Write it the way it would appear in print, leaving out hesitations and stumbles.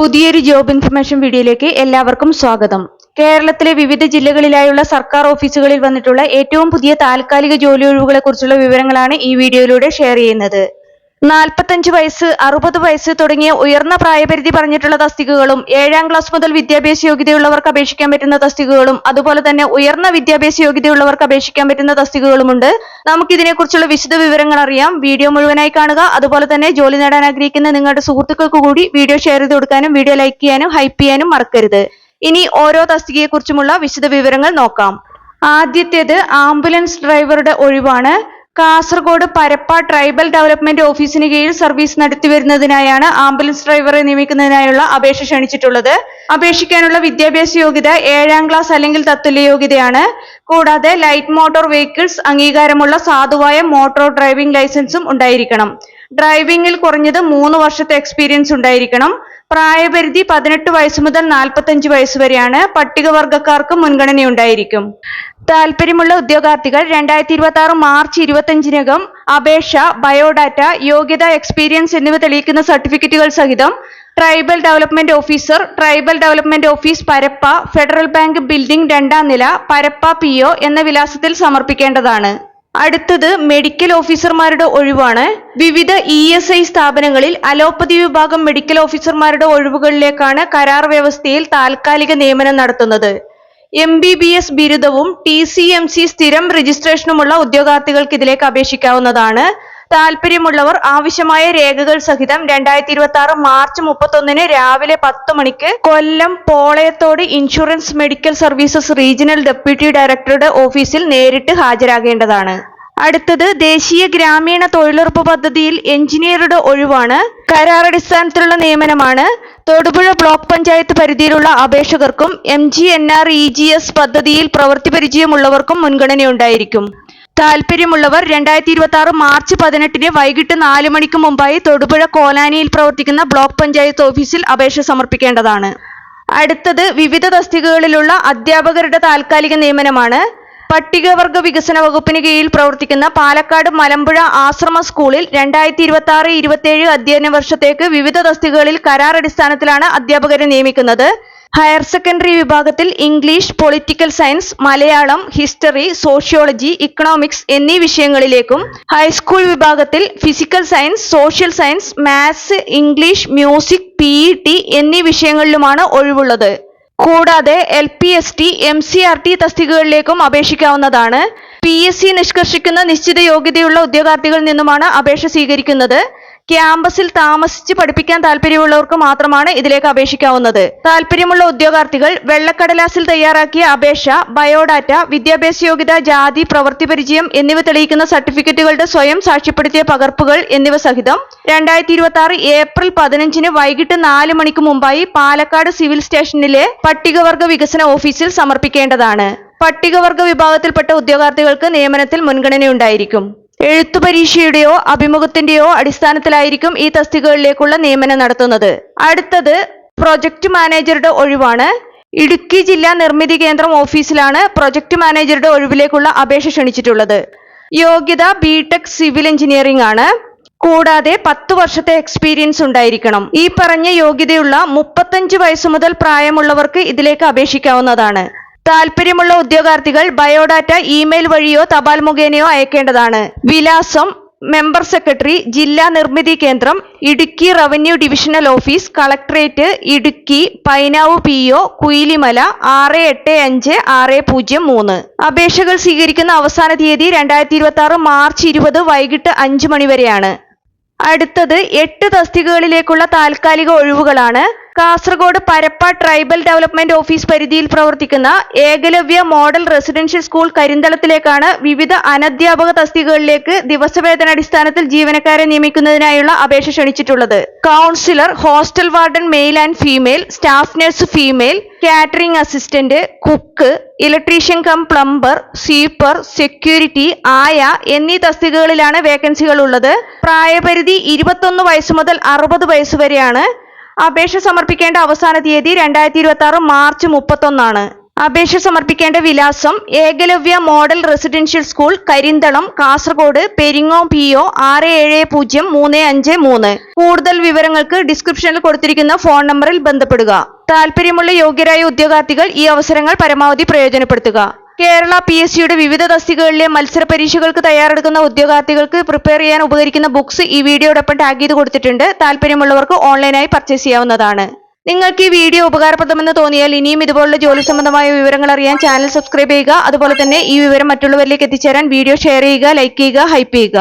പുതിയൊരു job information വീഡിയോയിലേക്ക് എല്ലാവർക്കും സ്വാഗതം. കേരളത്തിലെ വിവിധ ജില്ലകളിലായുള്ള സർക്കാർ ഓഫീസുകളിൽ വന്നിട്ടുള്ള ഏറ്റവും പുതിയ താൽക്കാലിക ജോലി ഒഴിവുകളെ കുറിച്ചുള്ള വിവരങ്ങളാണ് ഈ വീഡിയോയിലൂടെ ഷെയർ ചെയ്യുന്നത്. 45 വയസ്സ് 60 വയസ്സ് തുടങ്ങിയ ഉയർന്ന പ്രായപരിധി പറഞ്ഞിട്ടുള്ള തസ്തികകളും 7ാം ക്ലാസ് മുതൽ വിദ്യാഭ്യാസ യോഗ്യതയുള്ളവർക്ക് അപേക്ഷിക്കാൻ പറ്റുന്ന തസ്തികകളും അതുപോലെ തന്നെ ഉയർന്ന വിദ്യാഭ്യാസ യോഗ്യതയുള്ളവർക്ക് അപേക്ഷിക്കാൻ പറ്റുന്ന തസ്തികകളുമുണ്ട്. നമുക്കിതിനെക്കുറിച്ചുള്ള വിശദ വിവരങ്ങൾ അറിയാം. വീഡിയോ മുഴുവനായി കാണുക. അതുപോലെ തന്നെ ജോലി നേടാൻ ആഗ്രഹിക്കുന്ന നിങ്ങളുടെ സുഹൃത്തുക്കൾക്ക് കൂടി വീഡിയോ ഷെയർ ചെയ്ത് കൊടുക്കാനും വീഡിയോ ലൈക്ക് ചെയ്യാനും ഹൈപ്പ് ചെയ്യാനും മറക്കരുത്. ഇനി ഓരോ തസ്തികയെക്കുറിച്ചുമുള്ള വിശദ വിവരങ്ങൾ നോക്കാം. ആദ്യത്തേത് ആംബുലൻസ് ഡ്രൈവറുടെ ഒഴിവാണ്. കാസർഗോഡ് പരപ്പ ട്രൈബൽ ഡെവലപ്മെന്റ് ഓഫീസിന് കീഴിൽ സർവീസ് നടത്തിവരുന്നതിനായാണ് ആംബുലൻസ് ഡ്രൈവറെ നിയമിക്കുന്നതിനായുള്ള അപേക്ഷ ക്ഷണിച്ചിട്ടുള്ളത്. അപേക്ഷിക്കാനുള്ള വിദ്യാഭ്യാസ യോഗ്യത 7ാം ക്ലാസ് അല്ലെങ്കിൽ തത്തുല്യ യോഗ്യതയാണ്. കൂടാതെ ലൈറ്റ് മോട്ടോർ വെഹിക്കിൾസ് അംഗീകാരമുള്ള സാധുവായ മോട്ടോർ ഡ്രൈവിംഗ് ലൈസൻസും ഉണ്ടായിരിക്കണം. ഡ്രൈവിംഗിൽ കുറഞ്ഞത് 3 വർഷത്തെ എക്സ്പീരിയൻസ് ഉണ്ടായിരിക്കണം. പ്രായപരിധി 18 വയസ്സ് മുതൽ 45 വയസ്സ് വരെയാണ്. പട്ടികവർഗക്കാർക്ക് മുൻഗണനയുണ്ടായിരിക്കും. താൽപര്യമുള്ള ഉദ്യോഗാർത്ഥികൾ 2026 മാർച്ച് 25-നകം അപേക്ഷ, ബയോഡാറ്റ, യോഗ്യത, എക്സ്പീരിയൻസ് എന്നിവ തെളിയിക്കുന്ന സർട്ടിഫിക്കറ്റുകൾ സഹിതം tribal development officer, tribal development office Parappa, federal bank building 2ാം നില, പരപ്പ PO എന്ന വിലാസത്തിൽ സമർപ്പിക്കേണ്ടതാണ്. അടുത്തത് മെഡിക്കൽ ഓഫീസർമാരുടെ ഒഴിവാണ്. വിവിധ ESI സ്ഥാപനങ്ങളിൽ അലോപ്പതി വിഭാഗം മെഡിക്കൽ ഓഫീസർമാരുടെ ഒഴിവുകളിലേക്കാണ് കരാർ വ്യവസ്ഥയിൽ താൽക്കാലിക നിയമനം നടത്തുന്നത്. MBBS ബിരുദവും TCMC സ്ഥിരം രജിസ്ട്രേഷനുമുള്ള ഉദ്യോഗാർത്ഥികൾക്ക് ഇതിലേക്ക് അപേക്ഷിക്കാവുന്നതാണ്. താൽപര്യമുള്ളവർ ആവശ്യമായ രേഖകൾ സഹിതം 2026 മാർച്ച് 31-ന് രാവിലെ 10 മണിക്ക് Kollam Polayathode insurance medical services regional deputy ഡയറക്ടറുടെ ഓഫീസിൽ നേരിട്ട് ഹാജരാകേണ്ടതാണ്. അടുത്തത് ദേശീയ ഗ്രാമീണ തൊഴിലുറപ്പ് പദ്ധതിയിൽ എഞ്ചിനീയറുടെ ഒഴിവാണ്. കരാറടിസ്ഥാനത്തിലുള്ള നിയമനമാണ്. തൊടുപുഴ ബ്ലോക്ക് പഞ്ചായത്ത് പരിധിയിലുള്ള അപേക്ഷകർക്കും MGNREGS പദ്ധതിയിൽ പ്രവൃത്തി പരിചയമുള്ളവർക്കും മുൻഗണനയുണ്ടായിരിക്കും. താൽപര്യമുള്ളവർ 2026 മാർച്ച് 18-ന് വൈകിട്ട് 4 മണിക്ക് മുമ്പായി തൊടുപുഴ കോലാനിയിൽ പ്രവർത്തിക്കുന്ന ബ്ലോക്ക് പഞ്ചായത്ത് ഓഫീസിൽ അപേക്ഷ സമർപ്പിക്കേണ്ടതാണ്. അടുത്തത് വിവിധ തസ്തികകളിലുള്ള അധ്യാപകരുടെ താൽക്കാലിക നിയമനമാണ്. പട്ടികവർഗ വികസന വകുപ്പിന് കീഴിൽ പ്രവർത്തിക്കുന്ന പാലക്കാട് മലമ്പുഴ ആശ്രമ സ്കൂളിൽ 2026-27 അധ്യയന വർഷത്തേക്ക് വിവിധ തസ്തികകളിൽ കരാർ അടിസ്ഥാനത്തിലാണ് അധ്യാപകരെ നിയമിക്കുന്നത്. ഹയർ സെക്കൻഡറി വിഭാഗത്തിൽ English, political science, Malayalam, history, sociology, economics എന്നീ വിഷയങ്ങളിലേക്കും ഹൈസ്കൂൾ വിഭാഗത്തിൽ physical science, social science, maths, English, music, PET എന്നീ വിഷയങ്ങളിലുമാണ് ഒഴിവുള്ളത്. കൂടാതെ LPST, MCRT തസ്തികകളിലേക്കും അപേക്ഷിക്കാവുന്നതാണ്. PSC നിഷ്കർഷിക്കുന്ന നിശ്ചിത യോഗ്യതയുള്ള ഉദ്യോഗാർത്ഥികളിൽ നിന്നുമാണ് അപേക്ഷ സ്വീകരിക്കുന്നത്. ക്യാമ്പസിൽ താമസിച്ച് പഠിപ്പിക്കാൻ താല്പര്യമുള്ളവർക്ക് മാത്രമാണ് ഇതിലേക്ക് അപേക്ഷിക്കാവുന്നത്. താല്പര്യമുള്ള ഉദ്യോഗാർത്ഥികൾ വെള്ളക്കടലാസിൽ തയ്യാറാക്കിയ അപേക്ഷ, ബയോഡാറ്റ, വിദ്യാഭ്യാസ യോഗ്യത, ജാതി, പ്രവൃത്തി പരിചയം എന്നിവ തെളിയിക്കുന്ന സർട്ടിഫിക്കറ്റുകളുടെ സ്വയം സാക്ഷ്യപ്പെടുത്തിയ പകർപ്പുകൾ എന്നിവ സഹിതം 2026 ഏപ്രിൽ 15-ന് വൈകിട്ട് 4 മണിക്ക് മുമ്പായി പാലക്കാട് സിവിൽ സ്റ്റേഷനിലെ പട്ടികവർഗ വികസന ഓഫീസിൽ സമർപ്പിക്കേണ്ടതാണ്. പട്ടികവർഗ വിഭാഗത്തിൽപ്പെട്ട ഉദ്യോഗാർത്ഥികൾക്ക് നിയമനത്തിൽ മുൻഗണനയുണ്ടായിരിക്കും. എഴുത്തു പരീക്ഷയുടെയോ അഭിമുഖത്തിന്റെയോ അടിസ്ഥാനത്തിലായിരിക്കും ഈ തസ്തികകളിലേക്കുള്ള നിയമനം നടത്തുന്നത്. അടുത്തത് പ്രൊജക്ട് മാനേജറുടെ ഒഴിവാണ്. ഇടുക്കി ജില്ലാ നിർമ്മിതി കേന്ദ്രം ഓഫീസിലാണ് പ്രൊജക്ട് മാനേജറുടെ ഒഴിവിലേക്കുള്ള അപേക്ഷ ക്ഷണിച്ചിട്ടുള്ളത്. യോഗ്യത BTech സിവിൽ എഞ്ചിനീയറിംഗ് ആണ്. കൂടാതെ 10 വർഷത്തെ എക്സ്പീരിയൻസ് ഉണ്ടായിരിക്കണം. ഈ പറഞ്ഞ യോഗ്യതയുള്ള 35 വയസ്സ് മുതൽ പ്രായമുള്ളവർക്ക് ഇതിലേക്ക് അപേക്ഷിക്കാവുന്നതാണ്. താൽപര്യമുള്ള ഉദ്യോഗാർത്ഥികൾ ബയോഡാറ്റ ഇമെയിൽ വഴിയോ തപാൽ മുഖേനയോ അയക്കേണ്ടതാണ്. വിലാസം: മെമ്പർ സെക്രട്ടറി, ജില്ലാ നിർമ്മിതി കേന്ദ്രം, Idukki revenue divisional office, collectorate, Idukki, Painavu PO, Kuilimala 685603. അപേക്ഷകൾ സ്വീകരിക്കുന്ന അവസാന തീയതി 2026 മാർച്ച് 20 വൈകിട്ട് 5 മണി വരെയാണ്. അടുത്തത് 8 തസ്തികകളിലേക്കുള്ള താൽക്കാലിക ഒഴിവുകളാണ്. Kasaragod Parappa tribal development office പരിധിയിൽ പ്രവർത്തിക്കുന്ന ഏകലവ്യ മോഡൽ റെസിഡൻഷ്യൽ സ്കൂൾ കരിന്തളത്തിലേക്കാണ് വിവിധ അനധ്യാപക തസ്തികകളിലേക്ക് ദിവസവേതനാടിസ്ഥാനത്തിൽ ജീവനക്കാരെ നിയമിക്കുന്നതിനായുള്ള അപേക്ഷ ക്ഷണിച്ചിട്ടുള്ളത്. Counsellor, hostel warden male and female, staff nurse female, catering assistant, cook, electrician cum plumber, sweeper, security, ആയ എന്നീ തസ്തികകളിലാണ് വേക്കൻസികൾ ഉള്ളത്. പ്രായപരിധി 21 വയസ്സ് മുതൽ 60 വയസ്സ് വരെയാണ്. അപേക്ഷ സമർപ്പിക്കേണ്ട അവസാന തീയതി 2026 മാർച്ച് 31 ആണ്. അപേക്ഷ സമർപ്പിക്കേണ്ട വിലാസം Eklavya model residential school, Karinthalam, Kasaragod, Peringome PO 670353. കൂടുതൽ വിവരങ്ങൾക്ക് ഡിസ്ക്രിപ്ഷനിൽ കൊടുത്തിരിക്കുന്ന ഫോൺ നമ്പറിൽ ബന്ധപ്പെടുക. താൽപര്യമുള്ള യോഗ്യരായ ഉദ്യോഗാർത്ഥികൾ ഈ അവസരങ്ങൾ പരമാവധി പ്രയോജനപ്പെടുത്തുക. കേരള PSCയുടെ വിവിധ തസ്തികകളിലെ മത്സര പരീക്ഷകൾക്ക് തയ്യാറെടുക്കുന്ന ഉദ്യോഗാർത്ഥികൾക്ക് പ്രിപ്പയർ ചെയ്യാൻ ഉപകരിക്കുന്ന ബുക്സ് ഈ വീഡിയോടൊപ്പം ടാഗ് ചെയ്ത് കൊടുത്തിട്ടുണ്ട്. താൽപര്യമുള്ളവർക്ക് ഓൺലൈനായി പർച്ചേസ് ചെയ്യാവുന്നതാണ്. നിങ്ങൾക്ക് ഈ വീഡിയോ ഉപകാരപ്രദമെന്ന് തോന്നിയാൽ ഇനിയും ഇതുപോലുള്ള ജോലി സംബന്ധമായ വിവരങ്ങൾ അറിയാൻ ചാനൽ സബ്സ്ക്രൈബ് ചെയ്യുക. അതുപോലെ തന്നെ ഈ വിവരം മറ്റുള്ളവരിലേക്ക് എത്തിച്ചേരാൻ വീഡിയോ ഷെയർ ചെയ്യുക, ലൈക്ക് ചെയ്യുക, ഹൈപ്പ് ചെയ്യുക.